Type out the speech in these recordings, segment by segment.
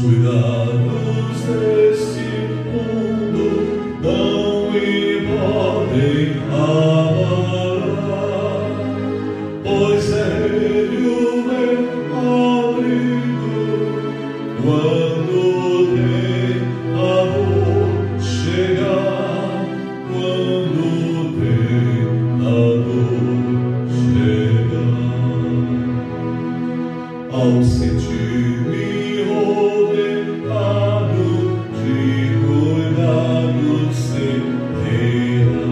cuidados deste mundo não me podem abalar, pois Ele o meu abrigo quando o tentador chegar, quando o tentador chegar. Ao sentir-me rodeado de cuidados sem terás,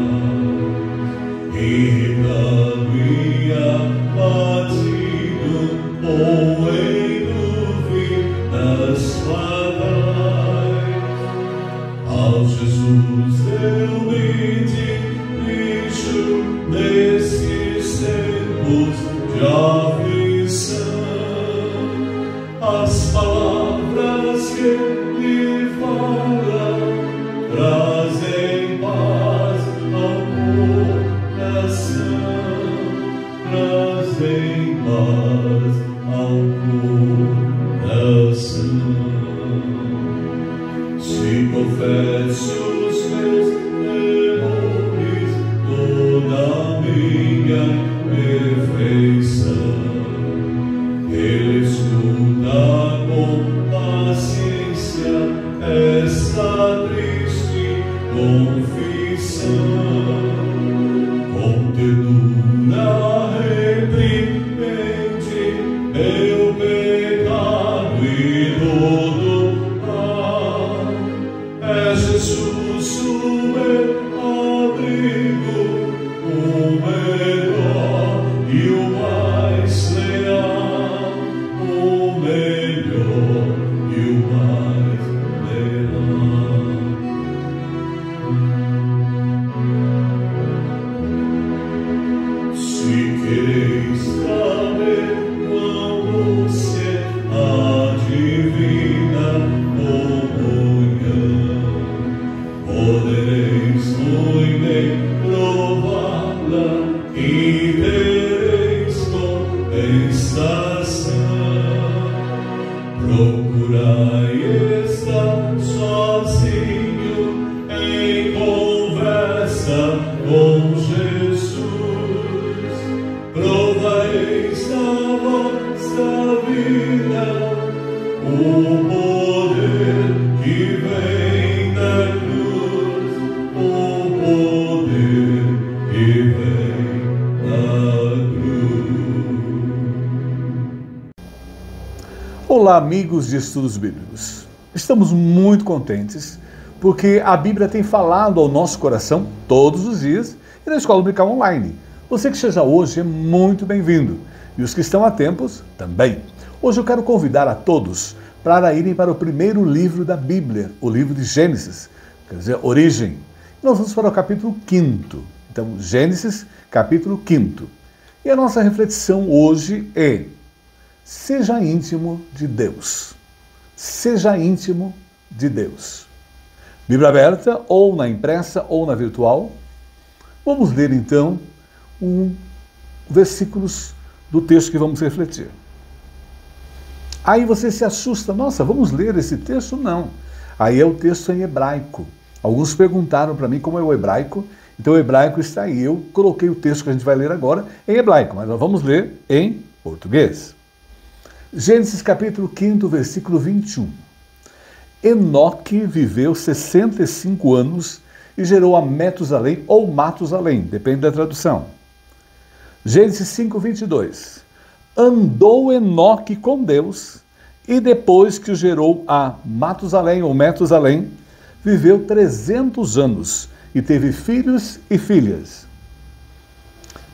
irritado e abatido ou em dúvidas fatais, ao Jesus eu me dirijo nesses tempos de aflição. As palavras que Ele fala trazem paz ao coração, trazem paz ao coração. Se confesso os meus erros, toda minha imperfeição, Ele escuta com paciência esta triste confissão. Com ternura repreende meu pecado e todo mal. É Jesus o meu abrigo, o melhor e o mais leal, o melhor e o mais leal. Se quereis saber quão doce é a divina comunhão, podereis muito bem prová-la e tereis compensação. Procurai estar sozinho em conversa com Jesus, provareis na vossa vida o poder que vem da cruz, o poder que vem da cruz. Olá, amigos de Estudos Bíblicos. Estamos muito contentes porque a Bíblia tem falado ao nosso coração todos os dias e na Escola Dominical Online. Você que esteja hoje é muito bem-vindo e os que estão há tempos também. Hoje eu quero convidar a todos para irem para o primeiro livro da Bíblia, o livro de Gênesis, quer dizer, Origem. Nós vamos para o capítulo 5º. Então, Gênesis, capítulo 5º. E a nossa reflexão hoje é: seja íntimo de Deus. Seja íntimo de Deus. Bíblia aberta, ou na impressa, ou na virtual. Vamos ler então versículos do texto que vamos refletir. Aí você se assusta, nossa, vamos ler esse texto? Não. Aí é o texto em hebraico. Alguns perguntaram para mim como é o hebraico, então o hebraico está aí. Eu coloquei o texto que a gente vai ler agora em hebraico, mas nós vamos ler em português. Gênesis capítulo 5, versículo 21. Enoque viveu 65 anos e gerou a Metusalém ou Matusalém, depende da tradução. Gênesis 5, 22. Andou Enoque com Deus e depois que o gerou a Matusalém ou Metusalém, viveu 300 anos e teve filhos e filhas.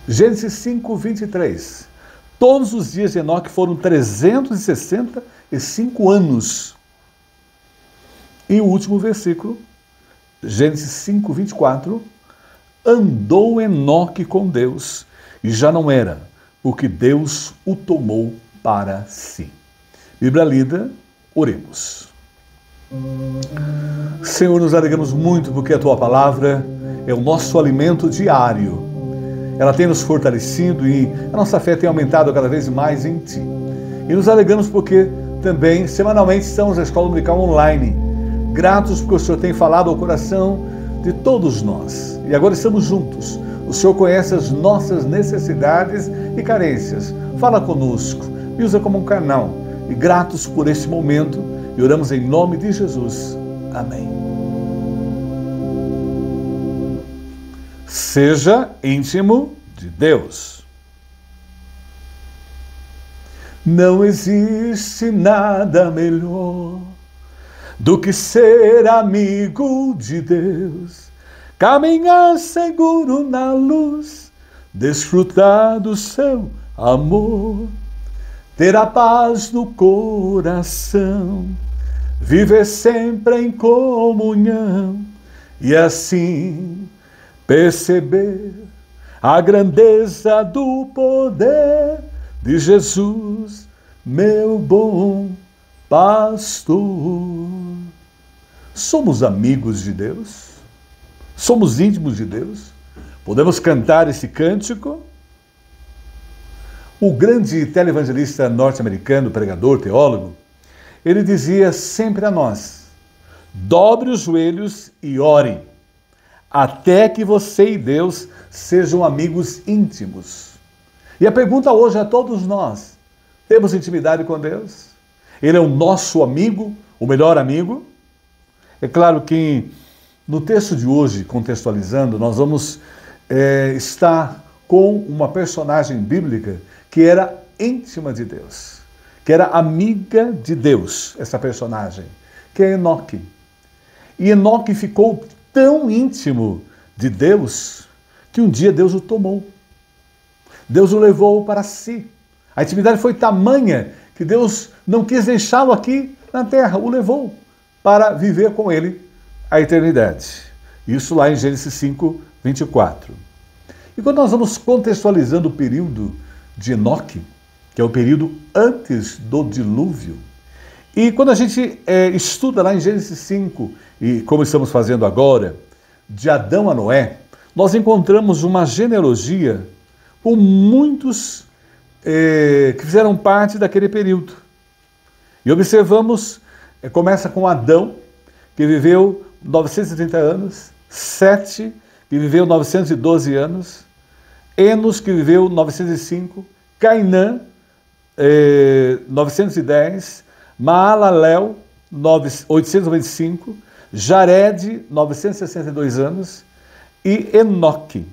Gênesis 5, 23. Todos os dias de Enoque foram 365 anos. E o último versículo, Gênesis 5, 24. Andou Enoque com Deus e já não era, porque Deus o tomou para si. Bíblia lida, oremos. Senhor, nos alegramos muito porque a Tua palavra é o nosso alimento diário. Ela tem nos fortalecido e a nossa fé tem aumentado cada vez mais em Ti. E nos alegramos porque também, semanalmente, estamos na Escola Dominical Online. Gratos porque o Senhor tem falado ao coração de todos nós. E agora estamos juntos. O Senhor conhece as nossas necessidades e carências. Fala conosco, me usa como um canal. E gratos por esse momento, e oramos em nome de Jesus. Amém. Seja íntimo de Deus. Não existe nada melhor do que ser amigo de Deus, caminhar seguro na luz, desfrutar do seu amor, ter a paz no coração, viver sempre em comunhão e assim perceber a grandeza do poder de Jesus, meu bom pastor. Somos amigos de Deus? Somos íntimos de Deus? Podemos cantar esse cântico? O grande televangelista norte-americano, pregador, teólogo, ele dizia sempre a nós: dobre os joelhos e ore, até que você e Deus sejam amigos íntimos. E a pergunta hoje a todos nós: temos intimidade com Deus? Ele é o nosso amigo, o melhor amigo? É claro que no texto de hoje, contextualizando, nós vamos estar com uma personagem bíblica que era íntima de Deus, que era amiga de Deus, essa personagem, que é Enoque. E Enoque ficou tão íntimo de Deus que um dia Deus o tomou. Deus o levou para si. A intimidade foi tamanha que Deus não quis deixá-lo aqui na terra, o levou para viver com ele a eternidade. Isso lá em Gênesis 5, 24. E quando nós vamos contextualizando o período de Enoque, que é o período antes do dilúvio, e quando a gente estuda lá em Gênesis 5, e como estamos fazendo agora, de Adão a Noé, nós encontramos uma genealogia com muitos que fizeram parte daquele período. E observamos, começa com Adão, que viveu 930 anos, Sete, que viveu 912 anos, Enos, que viveu 905, Cainã, 910, Maalalel, 895, Jared, 962 anos, e Enoque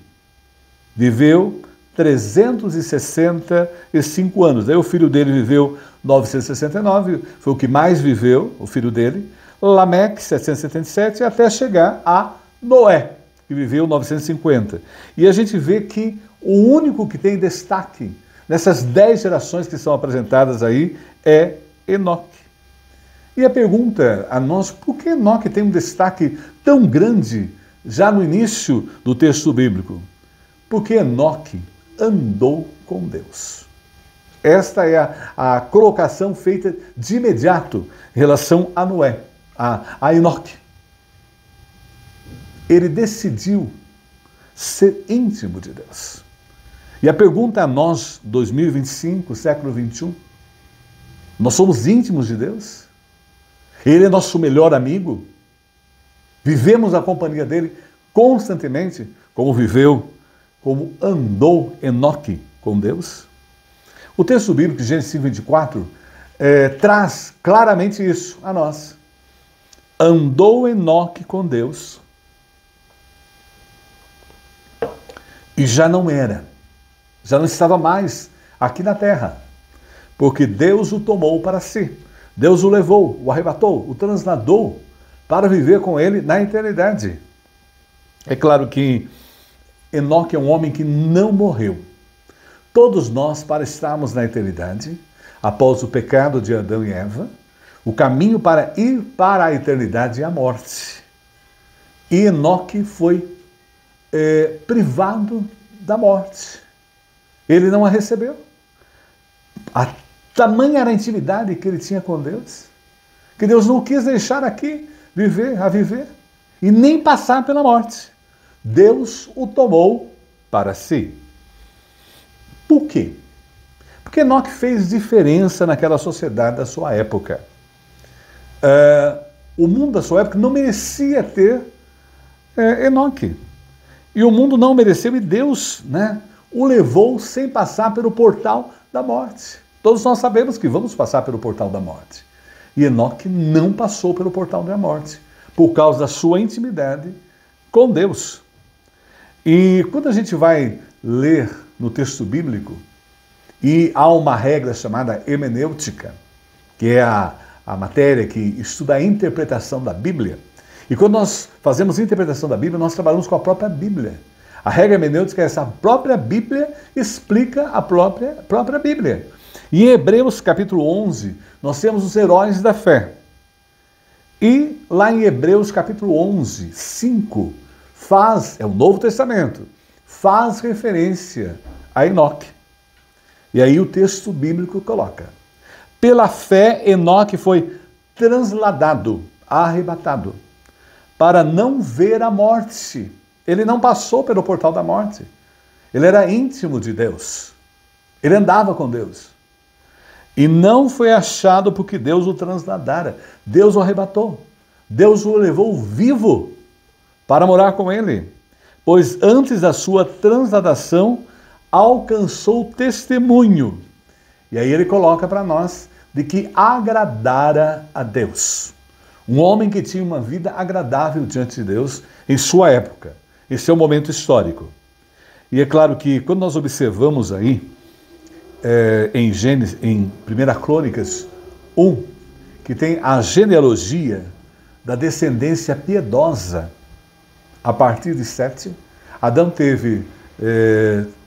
viveu 365 anos. Daí o filho dele viveu 969, foi o que mais viveu, o filho dele. Lameque, 777, até chegar a Noé, que viveu 950. E a gente vê que o único que tem destaque nessas 10 gerações que são apresentadas aí é Enoque. E a pergunta a nós, por que Enoque tem um destaque tão grande já no início do texto bíblico? Porque Enoque andou com Deus. Esta é a colocação feita de imediato em relação a Noé, a Enoque. Ele decidiu ser íntimo de Deus. E a pergunta a nós, 2025, século 21, nós somos íntimos de Deus? Ele é nosso melhor amigo? Vivemos a companhia dele constantemente, como viveu, como andou Enoque com Deus? O texto bíblico de Gênesis 5:24 traz claramente isso a nós. Andou Enoque com Deus e já não estava mais aqui na terra, porque Deus o tomou para si. Deus o levou, o arrebatou, o trasladou para viver com ele na eternidade. É claro que Enoque é um homem que não morreu. Todos nós, para estarmos na eternidade, após o pecado de Adão e Eva, o caminho para ir para a eternidade é a morte. E Enoque foi privado da morte. Ele não a recebeu. A tamanha era a intimidade que ele tinha com Deus, que Deus não quis deixar aqui viver e nem passar pela morte. Deus o tomou para si. Por quê? Porque Enoque fez diferença naquela sociedade da sua época. O mundo da sua época não merecia ter Enoque. E o mundo não mereceu, e Deus, né, o levou sem passar pelo portal da morte. Todos nós sabemos que vamos passar pelo portal da morte. E Enoque não passou pelo portal da morte, por causa da sua intimidade com Deus. E quando a gente vai ler no texto bíblico, e há uma regra chamada hermenêutica, que é a matéria que estuda a interpretação da Bíblia. E quando nós fazemos interpretação da Bíblia, nós trabalhamos com a própria Bíblia. A regra hermenêutica é essa: a própria Bíblia explica a própria Bíblia. E em Hebreus capítulo 11, nós temos os heróis da fé. E lá em Hebreus capítulo 11, 5, é o Novo Testamento, faz referência a Enoque. E aí o texto bíblico coloca: pela fé Enoque foi transladado, arrebatado, para não ver a morte. Ele não passou pelo portal da morte. Ele era íntimo de Deus. Ele andava com Deus. E não foi achado porque Deus o transladara. Deus o arrebatou. Deus o levou vivo para morar com ele. Pois antes da sua transladação, alcançou testemunho. E aí ele coloca para nós de que agradara a Deus. Um homem que tinha uma vida agradável diante de Deus em sua época. Esse é o momento histórico. E é claro que quando nós observamos aí, em 1 Crônicas 1, que tem a genealogia da descendência piedosa a partir de Sete, Adão teve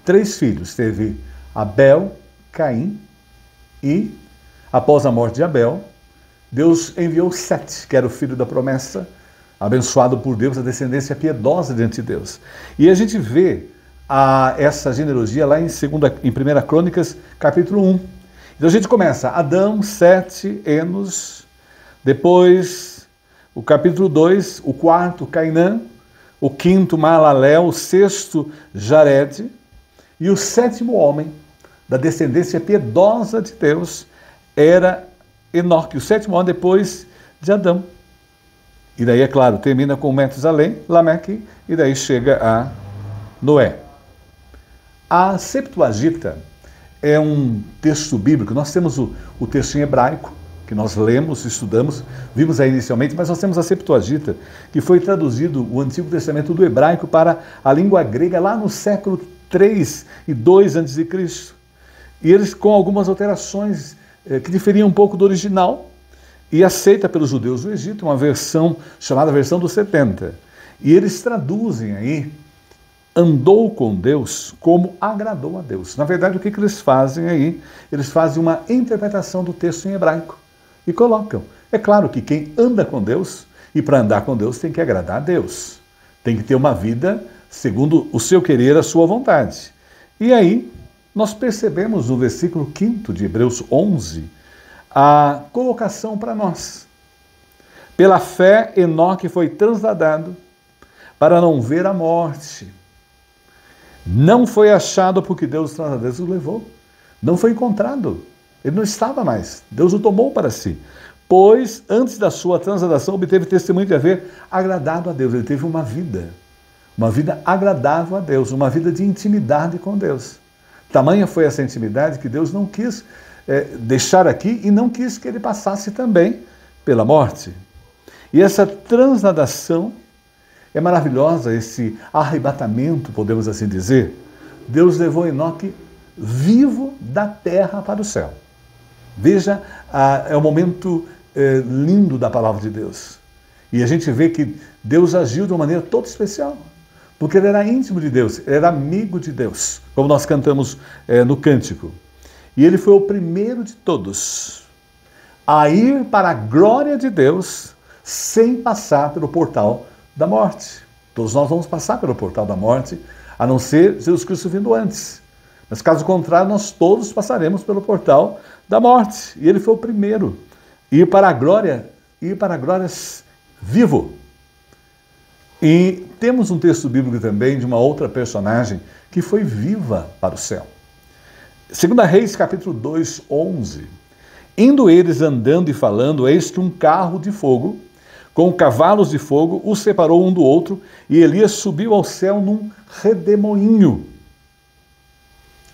3 filhos. Teve Abel, Caim e, após a morte de Abel, Deus enviou Sete, que era o filho da promessa, abençoado por Deus, a descendência piedosa diante de Deus. E a gente vê essa genealogia lá em 1 Crônicas, capítulo 1. Então a gente começa: Adão, Sete, Enos, depois o capítulo 2, o 4, Cainã, o 5º, Maalalel, o 6º, Jared, e o 7º homem da descendência piedosa de Deus era Enoque, o 7º homem depois de Adão. E daí, é claro, termina com Metusalém, Lameque, e daí chega a Noé. A Septuaginta é um texto bíblico. Nós temos o texto em hebraico, que nós lemos, estudamos, vimos aí inicialmente, mas nós temos a Septuaginta, que foi traduzido o Antigo Testamento do hebraico para a língua grega lá no século 3 e 2 a.C. E eles com algumas alterações que diferiam um pouco do original, e aceita pelos judeus do Egito uma versão chamada versão dos 70. E eles traduzem aí: andou com Deus como agradou a Deus. Na verdade, o que eles fazem aí? Eles fazem uma interpretação do texto em hebraico e colocam. É claro que quem anda com Deus, e para andar com Deus tem que agradar a Deus. Tem que ter uma vida segundo o seu querer, a sua vontade. E aí, nós percebemos no versículo 5º de Hebreus 11, a colocação para nós. Pela fé, Enoque foi transladado para não ver a morte. Não foi achado porque Deus o levou. Não foi encontrado. Ele não estava mais. Deus o tomou para si. Pois, antes da sua transladação, obteve testemunho de haver agradado a Deus. Ele teve uma vida agradável a Deus, uma vida de intimidade com Deus. Tamanha foi essa intimidade que Deus não quis deixar aqui e não quis que ele passasse também pela morte. E essa transladação é maravilhosa, esse arrebatamento, podemos assim dizer. Deus levou Enoque vivo da terra para o céu. Veja, é um momento lindo da palavra de Deus. E a gente vê que Deus agiu de uma maneira toda especial, porque ele era íntimo de Deus, ele era amigo de Deus, como nós cantamos no cântico. E ele foi o primeiro de todos a ir para a glória de Deus sem passar pelo portal da morte. Todos nós vamos passar pelo portal da morte, a não ser Jesus Cristo vindo antes. Mas caso contrário, nós todos passaremos pelo portal da morte. E ele foi o primeiro a ir para a glória vivo. E temos um texto bíblico também de uma outra personagem que foi viva para o céu. 2 Reis, capítulo 2, 11. Indo eles andando e falando, eis que um carro de fogo, com cavalos de fogo, os separou um do outro, e Elias subiu ao céu num redemoinho.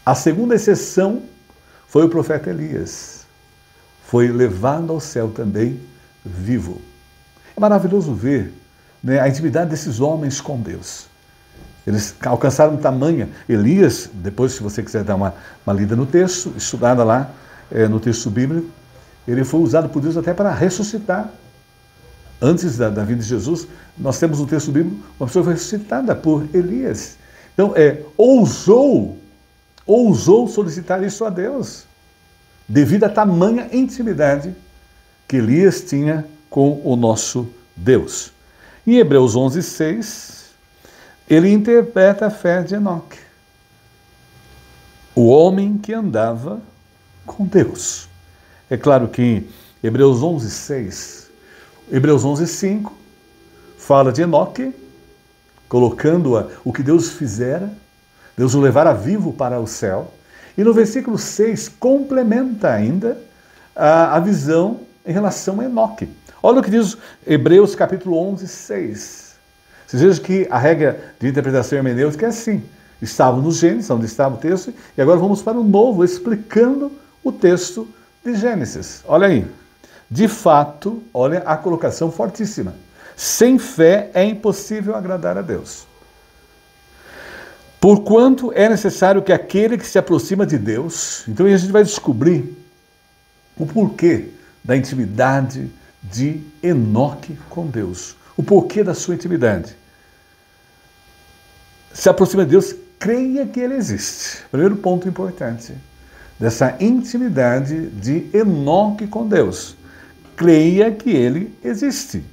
A segunda exceção foi o profeta Elias. Foi levado ao céu também vivo. É maravilhoso ver, né, a intimidade desses homens com Deus. Eles alcançaram tamanha. Elias, depois, se você quiser dar uma lida no texto, estudada lá no texto bíblico, ele foi usado por Deus até para ressuscitar. Antes da vinda de Jesus, nós temos no texto bíblico uma pessoa foi ressuscitada por Elias. Então, ousou solicitar isso a Deus, devido à tamanha intimidade que Elias tinha com o nosso Deus. Em Hebreus 11, 6, ele interpreta a fé de Enoque, o homem que andava com Deus. É claro que em Hebreus 11, 6, Hebreus 11, 5, fala de Enoque, colocando o que Deus fizera, Deus o levara vivo para o céu. E no versículo 6, complementa ainda a visão em relação a Enoque. Olha o que diz Hebreus capítulo 11, 6. Vocês vejam que a regra de interpretação hermenêutica é assim. Estavam no Gênesis, onde estava o texto, e agora vamos para o Novo, explicando o texto de Gênesis. Olha aí. De fato, olha a colocação fortíssima. Sem fé é impossível agradar a Deus. Porquanto é necessário que aquele que se aproxima de Deus... Então a gente vai descobrir o porquê da intimidade de Enoque com Deus. O porquê da sua intimidade. Se aproxima de Deus, creia que Ele existe. Primeiro ponto importante dessa intimidade de Enoque com Deus. Creia que Ele existe.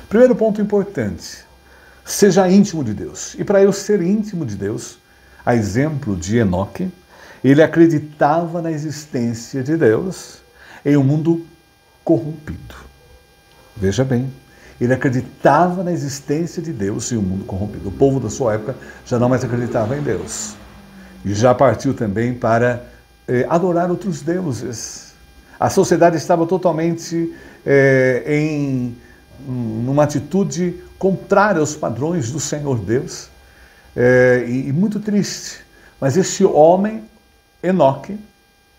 Primeiro ponto importante. Seja íntimo de Deus. E para eu ser íntimo de Deus, a exemplo de Enoque, ele acreditava na existência de Deus em um mundo corrompido. Veja bem, ele acreditava na existência de Deus em um mundo corrompido. O povo da sua época já não mais acreditava em Deus. E já partiu também para adorar outros deuses. A sociedade estava totalmente numa atitude contrária aos padrões do Senhor Deus, e muito triste. Mas esse homem, Enoque,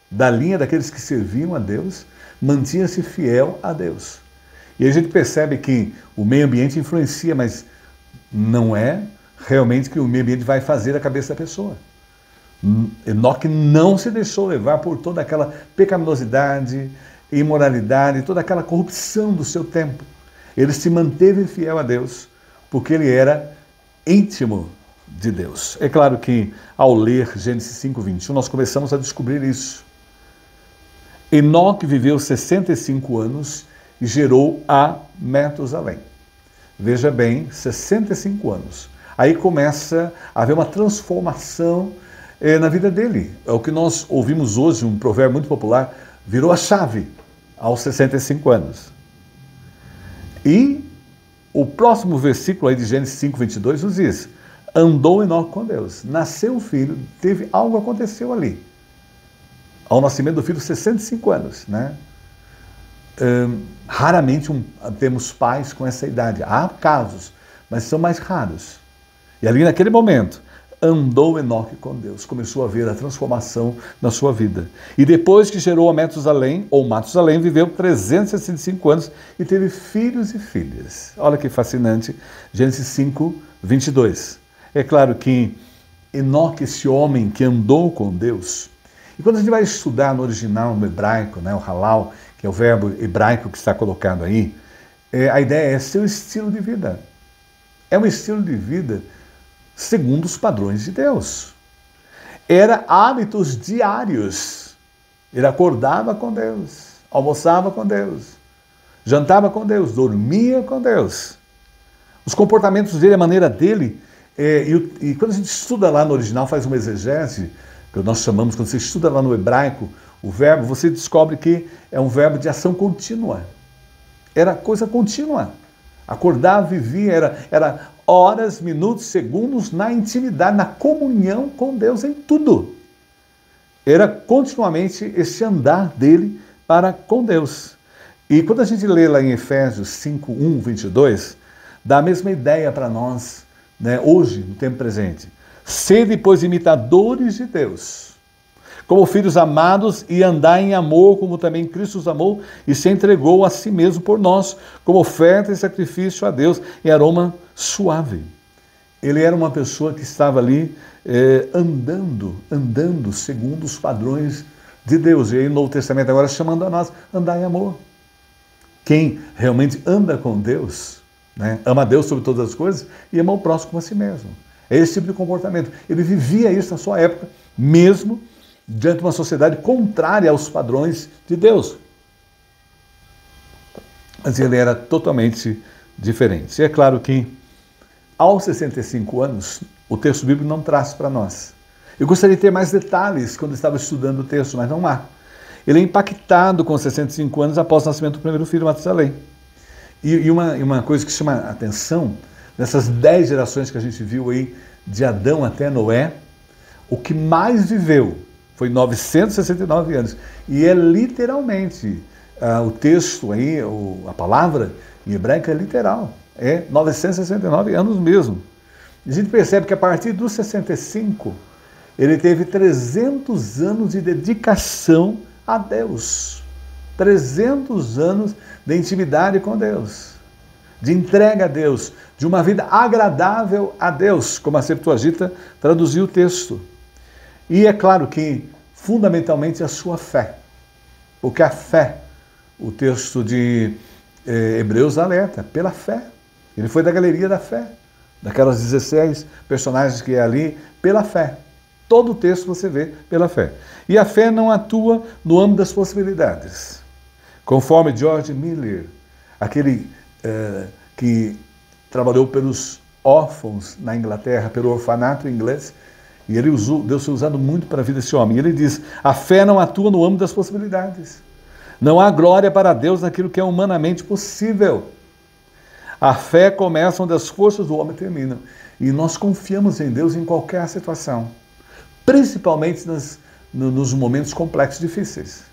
da linha daqueles que serviam a Deus, mantinha-se fiel a Deus. E a gente percebe que o meio ambiente influencia, mas não é realmente que o meio ambiente vai fazer a cabeça da pessoa. Enoque não se deixou levar por toda aquela pecaminosidade, imoralidade, toda aquela corrupção do seu tempo. Ele se manteve fiel a Deus, porque ele era íntimo de Deus. É claro que, ao ler Gênesis 5:21, nós começamos a descobrir isso. Enoque viveu 65 anos e gerou a Metusalém. Veja bem, 65 anos. Aí começa a haver uma transformação na vida dele. É o que nós ouvimos hoje, um provérbio muito popular, virou a chave aos 65 anos. E o próximo versículo aí de Gênesis 5:22 nos diz: andou Enoque com Deus, nasceu um filho, algo aconteceu ali. Ao nascimento do filho, 65 anos, né? Raramente temos pais com essa idade. Há casos, mas são mais raros. E ali naquele momento, andou Enoque com Deus, começou a ver a transformação na sua vida. E depois que gerou a Metusalém, Matusalém, viveu 365 anos e teve filhos e filhas. Olha que fascinante, Gênesis 5:22. É claro que Enoque, esse homem que andou com Deus, e quando a gente vai estudar no original, no hebraico, né, o halal, que é o verbo hebraico que está colocado aí, a ideia é seu estilo de vida. É um estilo de vida segundo os padrões de Deus. Era hábitos diários. Ele acordava com Deus, almoçava com Deus, jantava com Deus, dormia com Deus. Os comportamentos dele, a maneira dele, e quando a gente estuda lá no original, faz uma exegese, que nós chamamos, quando você estuda lá no hebraico, o verbo, você descobre que é um verbo de ação contínua. Era coisa contínua. Acordava, vivia, era horas, minutos, segundos na intimidade, na comunhão com Deus em tudo. era continuamente esse andar dele para com Deus. E quando a gente lê lá em Efésios 5, 1, 22, dá a mesma ideia para nós, né, hoje, no tempo presente. Sede, pois, imitadores de Deus, como filhos amados, e andai em amor, como também Cristo os amou e se entregou a si mesmo por nós, como oferta e sacrifício a Deus, em aroma suave. Ele era uma pessoa que estava ali andando segundo os padrões de Deus. E aí o Novo Testamento agora chamando a nós, andar em amor. Quem realmente anda com Deus, né, ama a Deus sobre todas as coisas e ama o próximo como a si mesmo. É esse tipo de comportamento. Ele vivia isso na sua época, mesmo diante de uma sociedade contrária aos padrões de Deus. Mas ele era totalmente diferente. E é claro que, aos 65 anos, o texto bíblico não traz para nós. Eu gostaria de ter mais detalhes quando estava estudando o texto, mas não há. Ele é impactado com 65 anos após o nascimento do primeiro filho, Matusalém. E uma coisa que chama a atenção, nessas 10 gerações que a gente viu aí, de Adão até Noé, o que mais viveu foi 969 anos. E é literalmente, o texto aí, a palavra em hebraico é literal. É 969 anos mesmo. E a gente percebe que a partir dos 65, ele teve 300 anos de dedicação a Deus. 300 anos de intimidade com Deus, de entrega a Deus, de uma vida agradável a Deus, como a Septuaginta traduziu o texto. E é claro que, fundamentalmente, a sua fé. Porque a fé, o texto de Hebreus alerta, pela fé. Ele foi da galeria da fé, daquelas 16 personagens que é ali, pela fé. Todo o texto você vê pela fé. E a fé não atua no âmbito das possibilidades. Conforme George Miller, aquele que trabalhou pelos órfãos na Inglaterra, pelo orfanato inglês, e ele Deus foi usado muito para a vida desse homem. Ele diz, a fé não atua no âmbito das possibilidades. Não há glória para Deus naquilo que é humanamente possível. A fé começa onde as forças do homem terminam. E nós confiamos em Deus em qualquer situação. Principalmente nos momentos complexos e difíceis.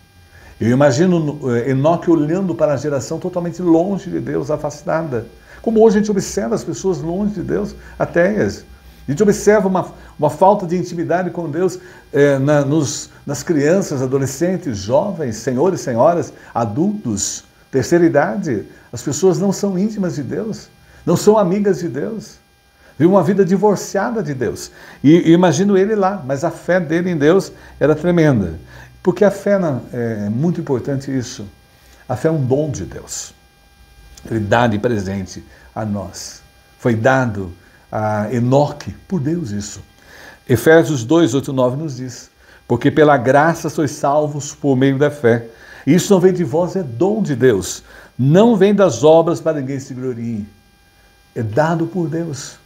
Eu imagino Enoque olhando para a geração totalmente longe de Deus, afastada. Como hoje a gente observa as pessoas longe de Deus, ateias. A gente observa uma falta de intimidade com Deus nas crianças, adolescentes, jovens, senhores, senhoras, adultos, terceira idade. As pessoas não são íntimas de Deus, não são amigas de Deus. Vive uma vida divorciada de Deus. E imagino ele lá, mas a fé dele em Deus era tremenda. Porque a fé, é muito importante isso. A fé é um dom de Deus. Ele dá de presente a nós. Foi dado a Enoque por Deus isso. Efésios 2, 8, 9 nos diz, porque pela graça sois salvos por meio da fé. Isso não vem de vós, é dom de Deus. Não vem das obras para ninguém se glorie. É dado por Deus.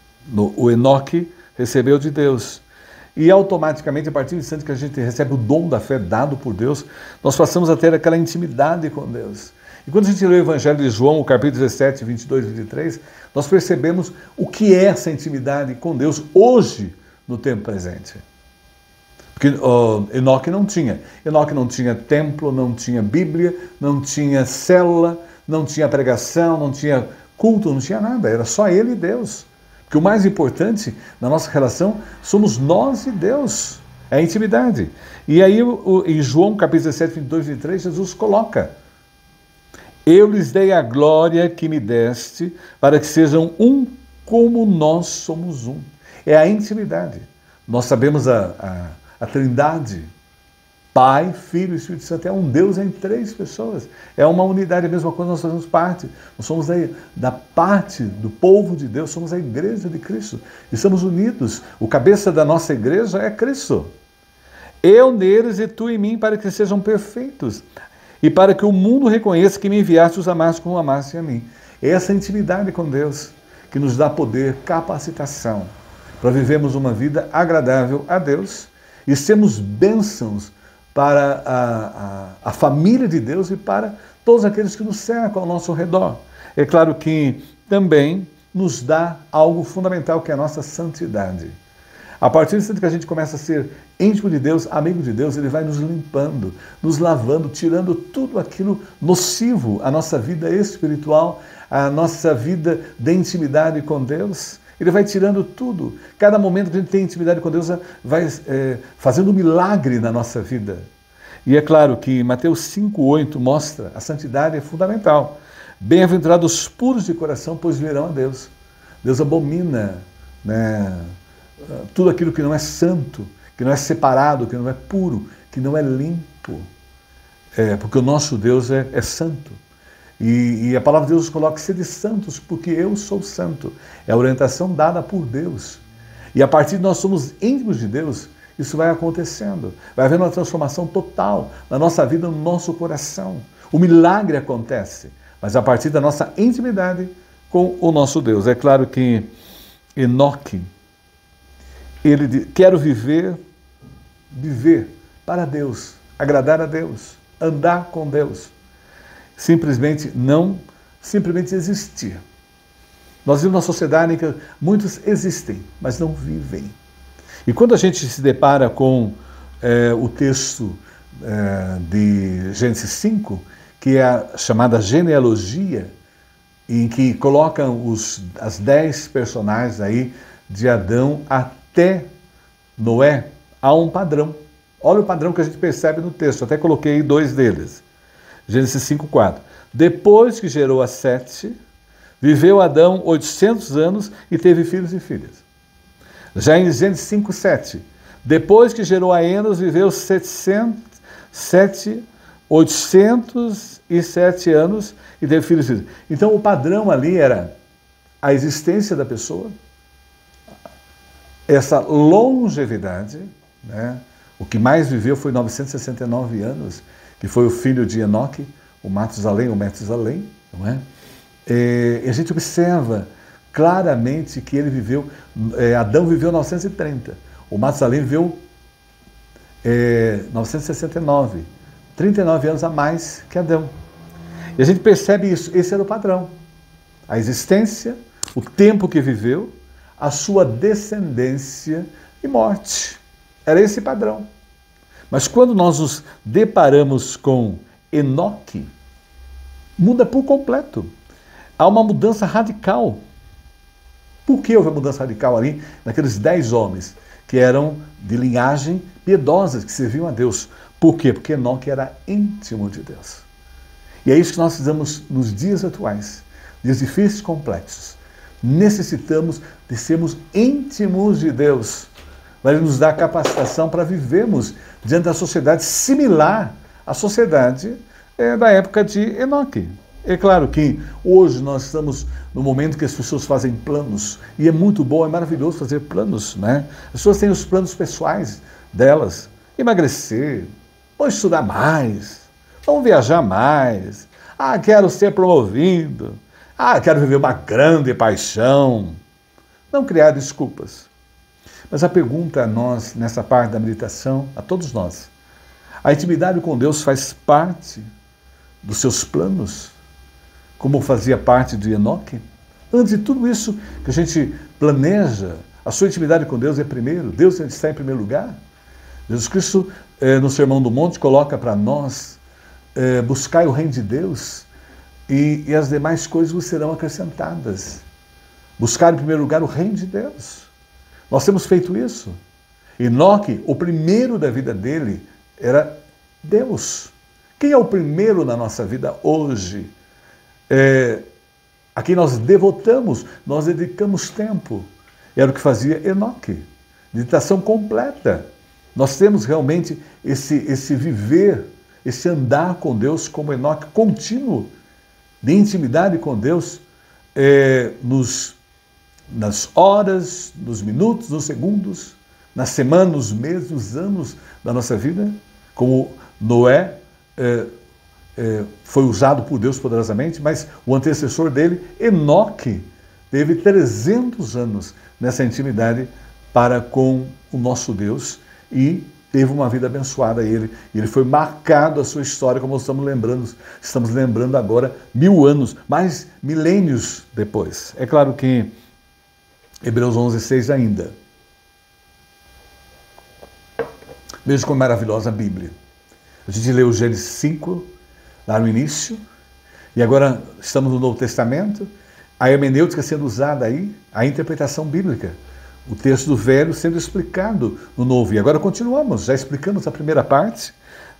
O Enoque recebeu de Deus. E automaticamente, a partir do instante que a gente recebe o dom da fé dado por Deus, nós passamos a ter aquela intimidade com Deus. E quando a gente lê o Evangelho de João, o capítulo 17, 22 e 23, nós percebemos o que é essa intimidade com Deus hoje, no tempo presente. Porque Enoque não tinha. Enoque não tinha templo, não tinha Bíblia, não tinha célula, não tinha pregação, não tinha culto, não tinha nada. Era só ele e Deus. Porque o mais importante na nossa relação somos nós e Deus. É a intimidade. E aí em João capítulo 17, 22 e 23, Jesus coloca: eu lhes dei a glória que me deste, para que sejam um como nós somos um. É a intimidade. Nós sabemos a Trindade, Pai, Filho e Espírito Santo, é um Deus em 3 pessoas. É uma unidade, a mesma coisa nós fazemos parte. Nós somos da parte do povo de Deus, somos a igreja de Cristo. E somos unidos. O cabeça da nossa igreja é Cristo. Eu neles e tu em mim, para que sejam perfeitos. E para que o mundo reconheça que me enviaste os amaste como amaste a mim. É essa intimidade com Deus que nos dá poder, capacitação, para vivermos uma vida agradável a Deus e sermos bênçãos para a família de Deus e para todos aqueles que nos cercam ao nosso redor. É claro que também nos dá algo fundamental, que é a nossa santidade. A partir do momento que a gente começa a ser íntimo de Deus, amigo de Deus, Ele vai nos limpando, nos lavando, tirando tudo aquilo nocivo à nossa vida espiritual, à nossa vida de intimidade com Deus. Ele vai tirando tudo. Cada momento que a gente tem intimidade com Deus vai fazendo um milagre na nossa vida. E é claro que Mateus 5,8 mostra a santidade é fundamental. Bem-aventurados os puros de coração, pois verão a Deus. Deus abomina, né, tudo aquilo que não é santo, que não é separado, que não é puro, que não é limpo. Porque o nosso Deus é santo. E a palavra de Deus nos coloca, sede santos, porque eu sou santo. É a orientação dada por Deus. E a partir de nós somos íntimos de Deus, isso vai acontecendo. Vai havendo uma transformação total na nossa vida, no nosso coração. O milagre acontece, mas a partir da nossa intimidade com o nosso Deus. É claro que Enoque, ele quero viver para Deus, agradar a Deus, andar com Deus. Simplesmente existir. Nós vivemos uma sociedade em que muitos existem, mas não vivem. E quando a gente se depara com o texto de Gênesis 5, que é a chamada genealogia, em que colocam as 10 personagens aí de Adão até Noé, há um padrão. Olha o padrão que a gente percebe no texto, até coloquei 2 deles. Gênesis 5,4. Depois que gerou a Sete, viveu Adão 800 anos e teve filhos e filhas. Já em Gênesis 5,7. Depois que gerou a Enos, viveu 807 anos e teve filhos e filhas. Então o padrão ali era a existência da pessoa, essa longevidade, né? O que mais viveu foi 969 anos, que foi o filho de Enoque, o Matusalém, não é? E a gente observa claramente que ele viveu, Adão viveu 930, o Matusalém viveu 969, 39 anos a mais que Adão. E a gente percebe isso, esse era o padrão. A existência, o tempo que viveu, a sua descendência e morte. Era esse padrão. Mas quando nós nos deparamos com Enoque, muda por completo. Há uma mudança radical. Por que houve uma mudança radical ali naqueles 10 homens que eram de linhagem piedosa, que serviam a Deus? Por quê? Porque Enoque era íntimo de Deus. E é isso que nós precisamos nos dias atuais, dias difíceis e complexos. Necessitamos de sermos íntimos de Deus. Vai nos dar capacitação para vivermos diante da sociedade similar à sociedade da época de Enoque. É claro que hoje nós estamos no momento que as pessoas fazem planos, e é muito bom, é maravilhoso fazer planos, né? As pessoas têm os planos pessoais delas, emagrecer, vão estudar mais, vão viajar mais, quero ser promovido, quero viver uma grande paixão. Não criar desculpas. Mas a pergunta a nós, nessa parte da meditação, a todos nós, a intimidade com Deus faz parte dos seus planos, como fazia parte de Enoque? Antes de tudo isso que a gente planeja, a sua intimidade com Deus é primeiro, Deus está em primeiro lugar. Jesus Cristo, no Sermão do Monte, coloca para nós, buscai o reino de Deus e as demais coisas vos serão acrescentadas. Buscar em primeiro lugar o reino de Deus. Nós temos feito isso. Enoque, o primeiro da vida dele era Deus. Quem é o primeiro na nossa vida hoje? A quem nós devotamos, nós dedicamos tempo. Era o que fazia Enoque. Meditação completa. Nós temos realmente esse viver, esse andar com Deus como Enoque contínuo, de intimidade com Deus, nas horas, nos minutos, nos segundos, nas semanas, nos meses, nos anos da nossa vida, como Noé foi usado por Deus poderosamente, mas o antecessor dele, Enoque, teve 300 anos nessa intimidade para com o nosso Deus e teve uma vida abençoada ele. E ele foi marcado a sua história, como estamos lembrando agora, 1000 anos, mais milênios depois. É claro que Hebreus 11:6 ainda. Veja como é maravilhosa a Bíblia. A gente leu Gênesis 5, lá no início, e agora estamos no Novo Testamento, a hermenêutica sendo usada aí, a interpretação bíblica, o texto do Velho sendo explicado no Novo. E agora continuamos, já explicamos a primeira parte,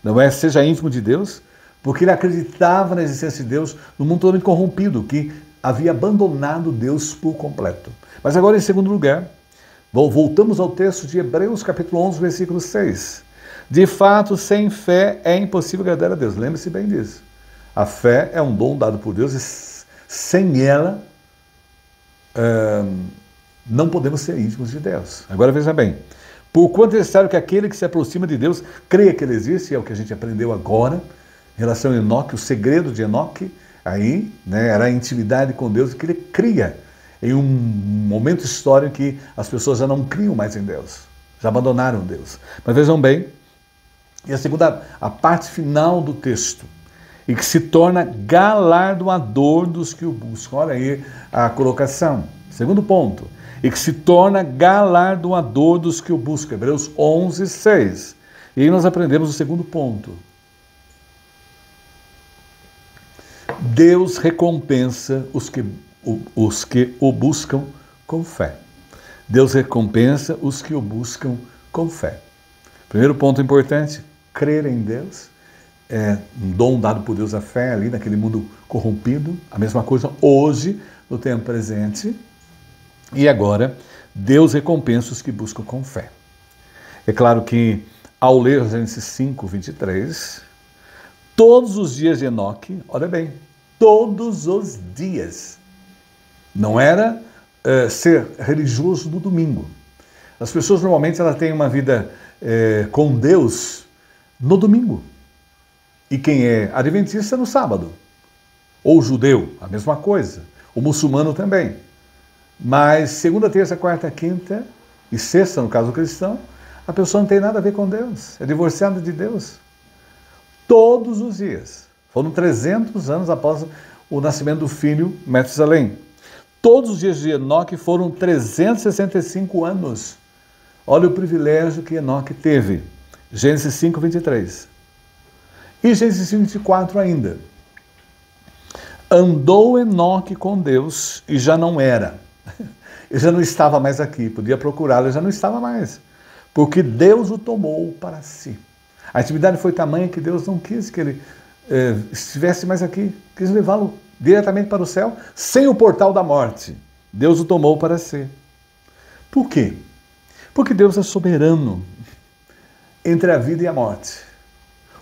não é? Seja íntimo de Deus, porque ele acreditava na existência de Deus no mundo todo corrompido, que havia abandonado Deus por completo. Mas agora, em segundo lugar, voltamos ao texto de Hebreus, capítulo 11, versículo 6. De fato, sem fé é impossível agradar a Deus. Lembre-se bem disso. A fé é um dom dado por Deus e sem ela não podemos ser íntimos de Deus. Agora veja bem. Porquanto é necessário que aquele que se aproxima de Deus creia que ele existe, é o que a gente aprendeu agora, em relação a Enoque, o segredo de Enoque, aí, né, era a intimidade com Deus, que ele cria em um momento histórico que as pessoas já não criam mais em Deus, já abandonaram Deus. Mas vejam bem, e a segunda, a parte final do texto, e que se torna galardoador dos que o buscam. Olha aí a colocação. Segundo ponto, e que se torna galardoador dos que o buscam. Hebreus 11, 6. E aí nós aprendemos o segundo ponto. Deus recompensa os que o buscam com fé. Deus recompensa os que o buscam com fé. Primeiro ponto importante, crer em Deus. É um dom dado por Deus, a fé ali naquele mundo corrompido. A mesma coisa hoje, no tempo presente. E agora, Deus recompensa os que buscam com fé. É claro que, ao ler Gênesis 5, 23, todos os dias de Enoque, olha bem, todos os dias. Não era ser religioso no domingo. As pessoas normalmente elas têm uma vida com Deus no domingo. E quem é adventista no sábado. Ou judeu, a mesma coisa. O muçulmano também. Mas segunda, terça, quarta, quinta e sexta, no caso do cristão, a pessoa não tem nada a ver com Deus. É divorciada de Deus. Todos os dias. Foram 300 anos após o nascimento do filho Metusalém. Todos os dias de Enoque foram 365 anos. Olha o privilégio que Enoque teve. Gênesis 5, 23. E Gênesis 24 ainda. Andou Enoque com Deus e já não era. Ele já não estava mais aqui. Podia procurá-lo, ele já não estava mais. Porque Deus o tomou para si. A intimidade foi tamanha que Deus não quis que ele estivesse mais aqui. Quis levá-lo diretamente para o céu, sem o portal da morte. Deus o tomou para si. Por quê? Porque Deus é soberano entre a vida e a morte.